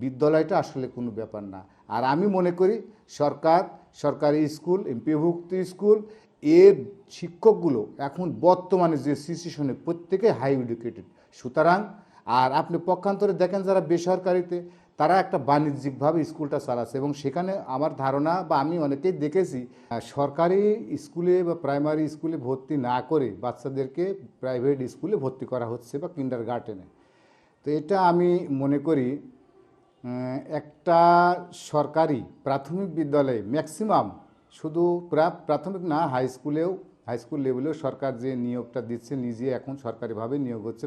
বিদ্যালয়টা আসলে কোনো ব্যাপার না। আর আমি মনে করি সরকারি স্কুল, এমপিওভুক্ত স্কুল এর শিক্ষকগুলো এখন বর্তমানে যে সিচুয়েশনে প্রত্যেকে হাই এডুকেটেড। সুতরাং আর আপনি পক্ষান্তরে দেখেন যারা বেসরকারিতে, তারা একটা বাণিজ্যিকভাবে স্কুলটা চালাচ্ছে এবং সেখানে আমার ধারণা বা আমি অনেকেই দেখেছি সরকারি স্কুলে বা প্রাইমারি স্কুলে ভর্তি না করে বাচ্চাদেরকে প্রাইভেট স্কুলে ভর্তি করা হচ্ছে বা কিন্ডারগার্টেনে। তো এটা আমি মনে করি একটা সরকারি প্রাথমিক বিদ্যালয়ে ম্যাক্সিমাম, শুধু প্রাথমিক না, হাই স্কুল লেভেলেও সরকার যে নিয়োগটা দিচ্ছে নিজে এখন সরকারিভাবে নিয়োগ হচ্ছে।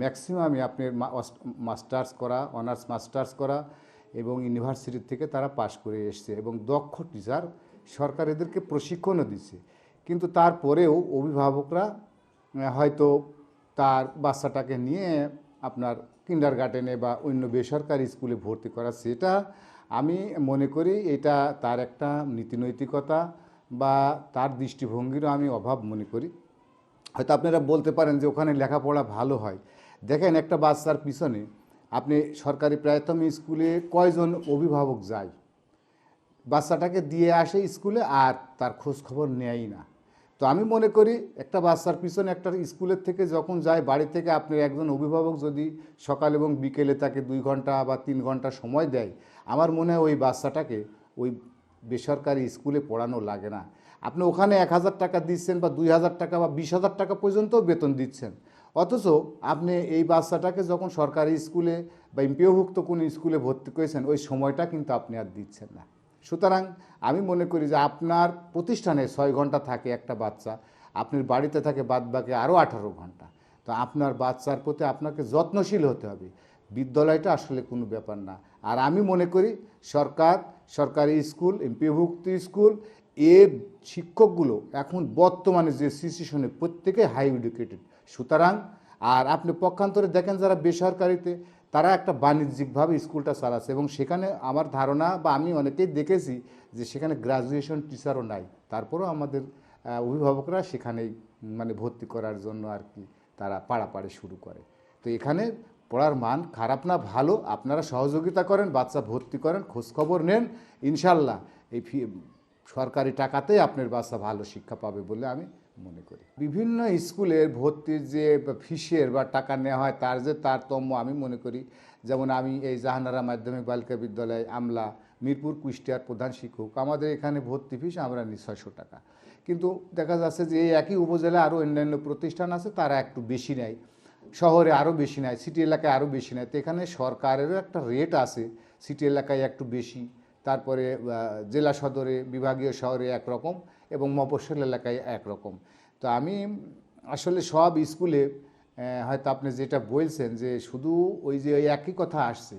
ম্যাক্সিমামই আপনার মাস্টার্স করা, অনার্স মাস্টার্স করা এবং ইউনিভার্সিটি থেকে তারা পাশ করে এসছে এবং দক্ষ টিচার সরকার এদেরকে প্রশিক্ষণও দিচ্ছে। কিন্তু তারপরেও অভিভাবকরা হয়তো তার বাচ্চাটাকে নিয়ে আপনার কিন্ডারগার্টেনে বা অন্য বেসরকারি স্কুলে ভর্তি করাচ্ছে। এটা আমি মনে করি এটা তার একটা নীতিনৈতিকতা বা তার দৃষ্টিভঙ্গিরও আমি অভাব মনে করি। হয়তো আপনারা বলতে পারেন যে ওখানে লেখাপড়া ভালো হয়। দেখেন একটা বাচ্চার পিছনে আপনি সরকারি প্রাথমিক স্কুলে কয়জন অভিভাবক যায়, বাচ্চাটাকে দিয়ে আসে স্কুলে আর তার খোঁজ খবর নেয়ই না। তো আমি মনে করি একটা বাচ্চার পিছনে একটা স্কুলের থেকে যখন যায় বাড়ি থেকে, আপনি একজন অভিভাবক যদি সকাল এবং বিকেলে তাকে 2 ঘন্টা বা 3 ঘন্টা সময় দেয়, আমার মনে হয় ওই বাচ্চাটাকে ওই বেসরকারি স্কুলে পড়ানো লাগে না। আপনি ওখানে 1000 টাকা দিচ্ছেন বা 2000 টাকা বা 20,000 টাকা পর্যন্তও বেতন দিচ্ছেন, অথচ আপনি এই বাচ্চাটাকে যখন সরকারি স্কুলে বা এমপিওভুক্ত কোনো স্কুলে ভর্তি করেছেন ওই সময়টা কিন্তু আপনি আর দিচ্ছেন না। সুতরাং আমি মনে করি যে আপনার প্রতিষ্ঠানে 6 ঘন্টা থাকে একটা বাচ্চা, আপনার বাড়িতে থাকে বাদবাকি আরও 18 ঘন্টা। তো আপনার বাচ্চার প্রতি আপনাকে যত্নশীল হতে হবে। বিদ্যালয়টা আসলে কোনো ব্যাপার না। আর আমি মনে করি সরকারি স্কুল, এমপিওভুক্ত স্কুল এর শিক্ষকগুলো এখন বর্তমানে যে সিচুয়েশনে প্রত্যেকে হাই এডুকেটেড। সুতরাং আর আপনি পক্ষান্তরে দেখেন যারা বেসরকারিতে, তারা একটা বাণিজ্যিকভাবে স্কুলটা চালাচ্ছে এবং সেখানে আমার ধারণা বা আমি অনেকেই দেখেছি যে সেখানে গ্রাজুয়েশন টিচারও নাই, তারপরেও আমাদের অভিভাবকরা সেখানেই মানে ভর্তি করার জন্য আর কি তারা পাড়াপাড়ি শুরু করে। তো এখানে পড়ার মান খারাপ না, ভালো। আপনারা সহযোগিতা করেন, বাচ্চা ভর্তি করেন, খোঁজখবর নেন, ইনশাল্লাহ এই সরকারি টাকাতেই আপনার বাচ্চা ভালো শিক্ষা পাবে বলে আমি মনে করি। বিভিন্ন স্কুলের ভর্তির যে ফিসের বা টাকা নেওয়া হয় তার যে তারতম্য আমি মনে করি, যেমন আমি এই জাহানারা মাধ্যমিক বালিকা বিদ্যালয় আমলা মিরপুর কুষ্টিয়ার প্রধান শিক্ষক, আমাদের এখানে ভর্তি ফিস আমরা নিই 600 টাকা। কিন্তু দেখা যাচ্ছে যে এই একই উপজেলায় আরও অন্যান্য প্রতিষ্ঠান আছে, তারা একটু বেশি নেয়, শহরে আরও বেশি নেয়, সিটি এলাকায় আরও বেশি নেয়। তো এখানে সরকারেরও একটা রেট আছে, সিটি এলাকায় একটু বেশি, তারপরে জেলা সদরে বিভাগীয় শহরে একরকম এবং মফস্বল এলাকায় একরকম। তো আমি আসলে সব স্কুলে হয়তো আপনি যেটা বলছেন যে শুধু ওই যে ওই একই কথা আসছে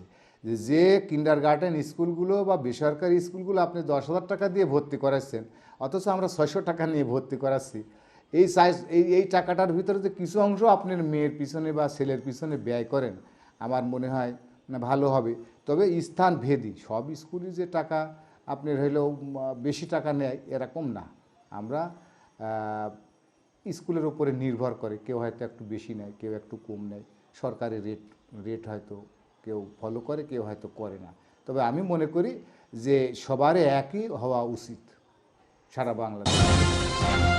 যে কিন্ডারগার্টেন স্কুলগুলো বা বেসরকারি স্কুলগুলো আপনি 10,000 টাকা দিয়ে ভর্তি করাচ্ছেন, অথচ আমরা 600 টাকা নিয়ে ভর্তি করাচ্ছি। এই টাকাটার ভিতরে যে কিছু অংশ আপনার মেয়ের পিছনে বা ছেলের পিছনে ব্যয় করেন, আমার মনে হয় না ভালো হবে। তবে স্থান ভেদী সব স্কুলই যে টাকা আপনার হইলেও বেশি টাকা নেয় এরকম না। আমরা স্কুলের উপরে নির্ভর করে, কেউ হয়তো একটু বেশি নেয়, কেউ একটু কম নেয়, সরকারি রেট হয়তো কেউ ফলো করে, কেউ হয়তো করে না। তবে আমি মনে করি যে সবারই একই হওয়া উচিত সারা বাংলাদেশে।